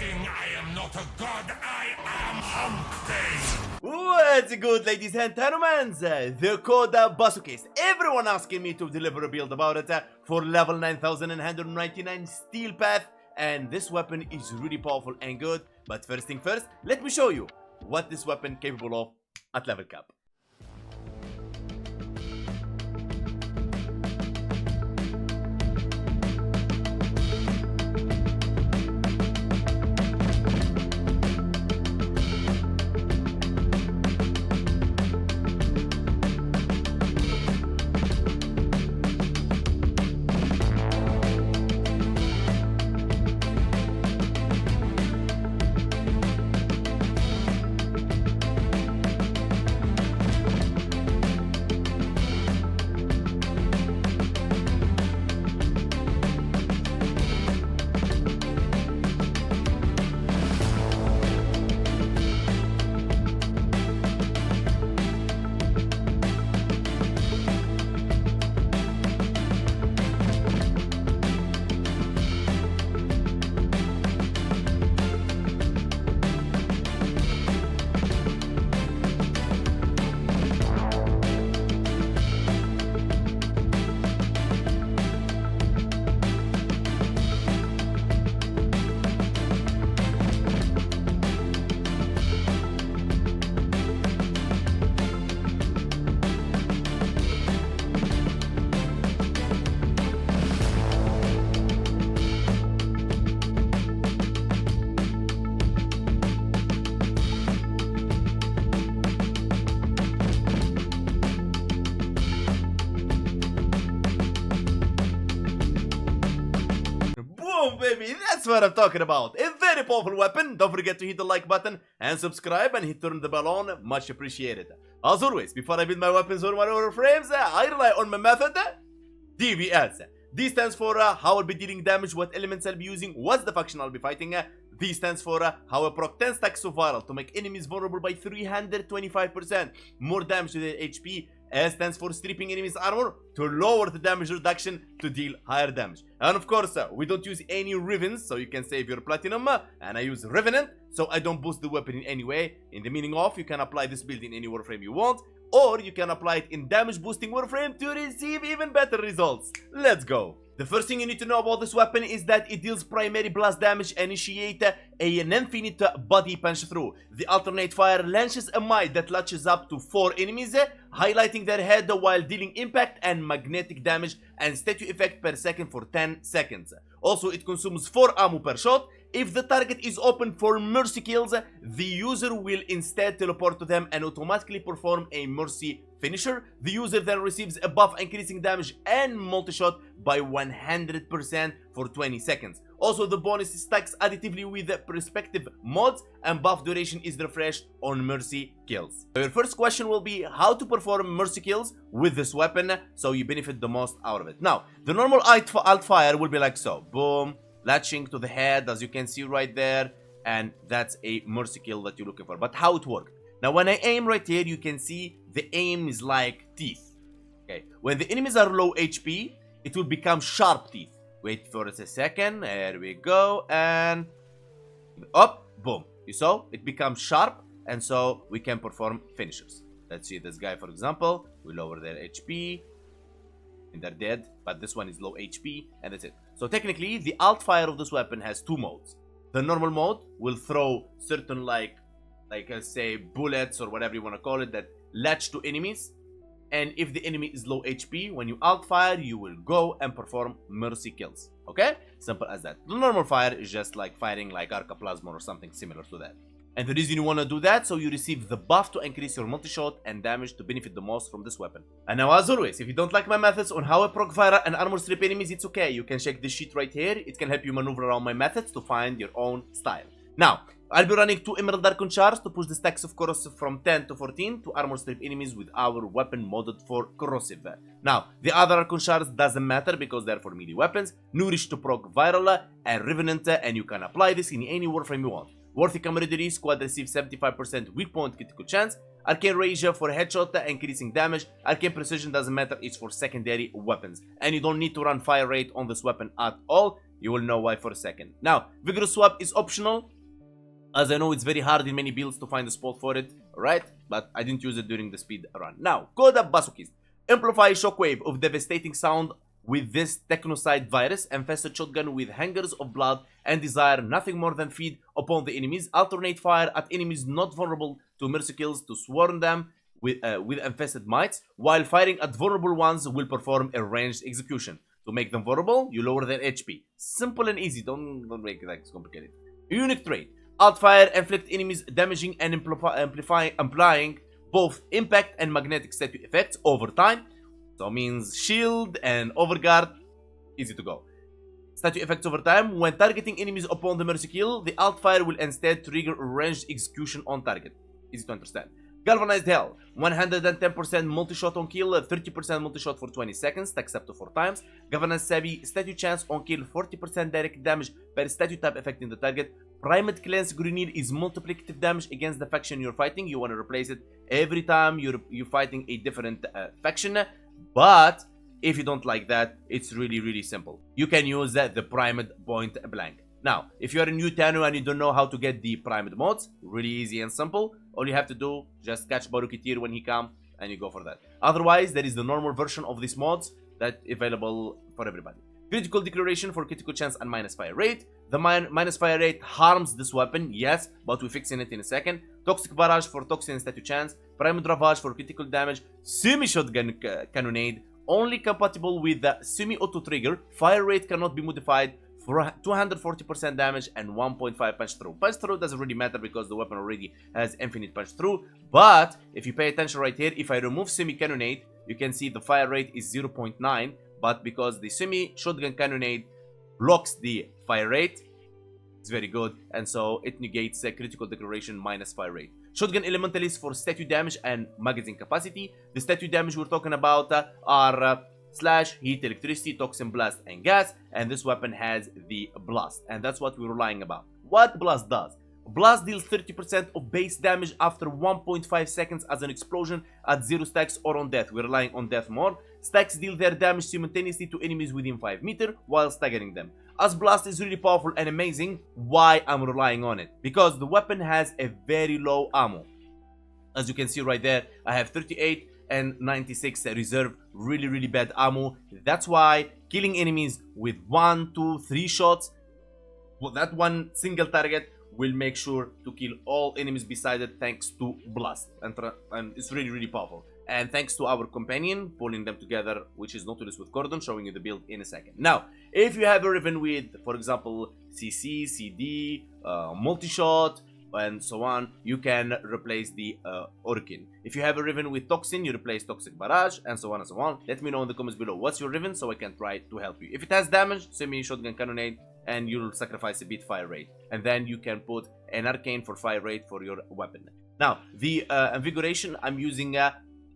king, I am not a god, I am Hump. What's good, ladies and gentlemen? The Coda Bassocyst. Everyone asking me to deliver a build about it for level 9199 Steel Path, and this weapon is really powerful and good. But first thing first, let me show you what this weapon capable of at level cap. Boom, baby, that's what I'm talking about. A very powerful weapon. Don't forget to hit the like button and subscribe and turn the bell on. Much appreciated. As always, before I build my weapons or my Warframes, I rely on my method, DVS. D stands for how I'll be dealing damage, what elements I'll be using, what's the faction I'll be fighting. V stands for how I proc 10 stacks of viral to make enemies vulnerable by 325%. More damage to their HP. S stands for stripping enemies armor to lower the damage reduction to deal higher damage. And of course, we don't use any Rivens, so you can save your platinum. And I use Revenant, so I don't boost the weapon in any way. In the meaning of, you can apply this build in any Warframe you want, or you can apply it in damage boosting Warframe to receive even better results. Let's go. The first thing you need to know about this weapon is that it deals primary blast damage and initiate an infinite body punch through. The alternate fire launches a mine that latches up to 4 enemies, highlighting their head while dealing impact and magnetic damage and statue effect per second for 10 seconds. Also, it consumes 4 ammo per shot. If the target is open for mercy kills, the user will instead teleport to them and automatically perform a mercy finisher. The user then receives a buff increasing damage and multi-shot by 100% for 20 seconds. Also, the bonus stacks additively with the respective mods, and buff duration is refreshed on mercy kills. So your first question will be how to perform mercy kills with this weapon so you benefit the most out of it. Now, the normal alt fire will be like so. Boom. Latching to the head, as you can see right there, and that's a mercy kill that you're looking for. But how it works? Now, when I aim right here, you can see the aim is like teeth. Okay, when the enemies are low HP, it will become sharp teeth. Wait for a second. There we go, and up, boom. You saw it becomes sharp, and so we can perform finishers. Let's see this guy, for example. We lower their HP. And they're dead, but this one is low HP, and that's it. So technically, the alt fire of this weapon has 2 modes. The normal mode will throw certain like say bullets or whatever you want to call it that latch to enemies, and if the enemy is low HP, when you alt fire, you will go and perform mercy kills. Okay, simple as that. The normal fire is just like firing like Arcaplasma or something similar to that. And the reason you want to do that, so you receive the buff to increase your multi-shot and damage to benefit the most from this weapon. And now, as always, if you don't like my methods on how I proc fire and armor strip enemies, it's okay. You can check this sheet right here. It can help you maneuver around my methods to find your own style. Now, I'll be running 2 Emerald Archon shards to push the stacks of corrosive from 10 to 14 to armor strip enemies with our weapon modded for corrosive. Now, the other Archon shards doesn't matter because they're for melee weapons, nourish to proc viral and revenant, and you can apply this in any Warframe you want. Worthy camaraderie squad receives 75% weak point critical chance. Arcane Rage for headshot, increasing damage. Arcane Precision doesn't matter, it's for secondary weapons. And you don't need to run fire rate on this weapon at all. You will know why for a second. Now, Vigorous Swap is optional, as I know it's very hard in many builds to find a spot for it, alright? But I didn't use it during the speed run. Now, Coda Bassocyst. Amplify shockwave of devastating sound with this technocide virus, infested shotgun with hangers of blood and desire nothing more than feed upon the enemies. Alternate fire at enemies not vulnerable to mercy kills to swarm them with infested mites, while firing at vulnerable ones will perform a ranged execution. To make them vulnerable, you lower their HP. Simple and easy, don't make it like complicated. Unique trait. Altfire inflict enemies damaging and implying both impact and magnetic statue effects over time. So means shield and overguard, easy to go. Statue effects over time. When targeting enemies upon the mercy kill, the altfire will instead trigger a ranged execution on target. Easy to understand. Galvanized Hell, 110% multi-shot on kill, 30% multi-shot for 20 seconds, stacks up to 4 times. Galvanized Savvy, statue chance on kill, 40% direct damage per statue type affecting the target. Primed Cleanse Grenade is multiplicative damage against the faction you're fighting. You want to replace it every time you're fighting a different faction. But if you don't like that, it's really simple. You can use the Primed Point Blank. Now, if you're a new Tanu and you don't know how to get the Primed mods, really easy and simple. All you have to do, just catch Barukitir when he comes and you go for that. Otherwise, there is the normal version of these mods that available for everybody. Critical Declaration for critical chance and minus fire rate. The minus fire rate harms this weapon, yes, but we're fixing it in a second. Toxic Barrage for toxin and statue chance. Primed Ravage for critical damage. Semi-shotgun cannonade, only compatible with the semi-auto trigger. Fire rate cannot be modified for 240% damage and 1.5 punch through. Punch through doesn't really matter because the weapon already has infinite punch through. But if you pay attention right here, if I remove semi-cannonade, you can see the fire rate is 0.9. But because the semi-shotgun cannonade blocks the fire rate, it's very good, and so it negates a critical declaration minus fire rate. Shotgun Elementalist for statue damage and magazine capacity. The statue damage we're talking about are slash, heat, electricity, toxin, blast, and gas, and this weapon has the blast, and that's what we're relying about. What blast does? Blast deals 30% of base damage after 1.5 seconds as an explosion at 0 stacks or on death. We're relying on death more. Stacks deal their damage simultaneously to enemies within 5 meters while staggering them. As blast is really powerful and amazing, why I'm relying on it? Because the weapon has a very low ammo. As you can see right there, I have 38 and 96 reserve, really bad ammo. That's why killing enemies with 1, 2, 3 shots, well, that one single target will make sure to kill all enemies beside it thanks to blast, and it's really powerful. And thanks to our companion pulling them together, which is Nautilus with Cordon, showing you the build in a second. Now, if you have a Riven with, for example, CC, CD, multi-shot, and so on, you can replace the Orkin. If you have a Riven with Toxin, you replace Toxic Barrage, and so on and so on. Let me know in the comments below what's your Riven so I can try to help you. If it has damage, semi-shotgun cannonade, and you'll sacrifice a bit fire rate. And then you can put an Arcane for fire rate for your weapon. Now, the Invigoration, I'm using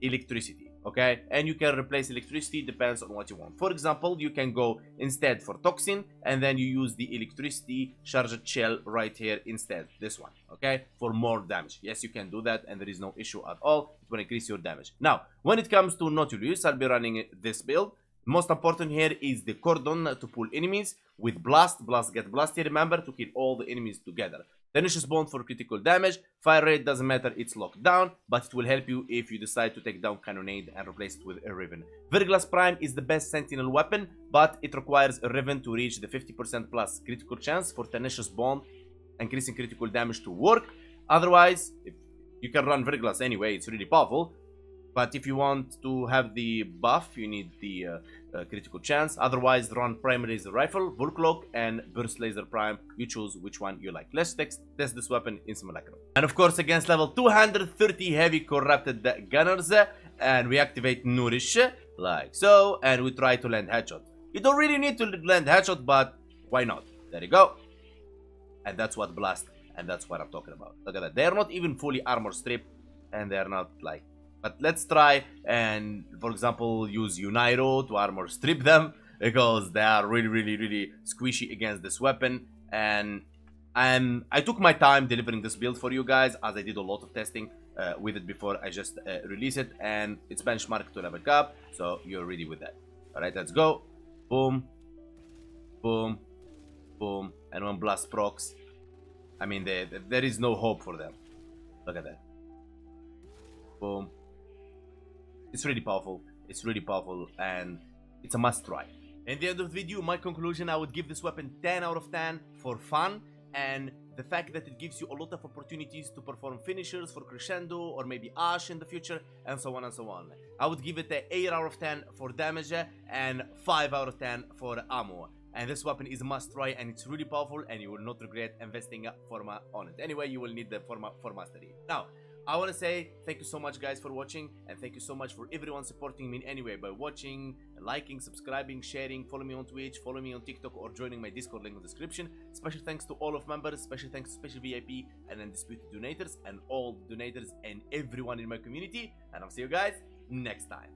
electricity, okay? And you can replace electricity, depends on what you want. For example, you can go instead for Toxin, and then you use the electricity charged shell right here instead, this one, okay? For more damage. Yes, you can do that, and there is no issue at all. It will increase your damage. Now, when it comes to Nautilus, I'll be running this build. Most important here is the Cordon to pull enemies with Blast. Blast get blasted, remember, to kill all the enemies together. Tenacious Bond for critical damage. Fire rate doesn't matter, it's locked down, but it will help you if you decide to take down Cannonade and replace it with a Riven. Verglass Prime is the best Sentinel weapon, but it requires a Riven to reach the 50% plus critical chance for Tenacious Bond, increasing critical damage to work. Otherwise, if you can run Verglass anyway, it's really powerful. But if you want to have the buff, you need the critical chance. Otherwise, run Prime Laser Rifle, Volcloak, and Burst Laser Prime. You choose which one you like. Let's test this weapon in simulacrum. And of course, against level 230 heavy corrupted gunners, and we activate Nourish, like so, and we try to land headshot. You don't really need to land headshot, but why not? There you go. And that's what Blast, and that's what I'm talking about. Look at that. They're not even fully armor stripped, and they're not like... But let's try and, for example, use Uniro to armor strip them, because they are really squishy against this weapon. And I took my time delivering this build for you guys, as I did a lot of testing with it before I just release it. And it's benchmarked to level cap, so you're ready with that. Alright, let's go. Boom. Boom. Boom. And when blast procs, I mean, there is no hope for them. Look at that. Boom. It's really powerful. It's really powerful, and it's a must try. In the end of the video, my conclusion, I would give this weapon 10 out of 10 for fun, and the fact that it gives you a lot of opportunities to perform finishers for Crescendo or maybe Ash in the future, and so on and so on. I would give it an 8 out of 10 for damage and 5 out of 10 for ammo. And this weapon is a must try, and it's really powerful, and you will not regret investing Forma on it. Anyway, you will need the Forma for mastery. Now, I want to say thank you so much guys for watching, and thank you so much for everyone supporting me in any way by watching, liking, subscribing, sharing, follow me on Twitch, follow me on TikTok, or joining my Discord link in the description. Special thanks to all of members, special thanks to special VIP and undisputed donators and all donators and everyone in my community, and I'll see you guys next time.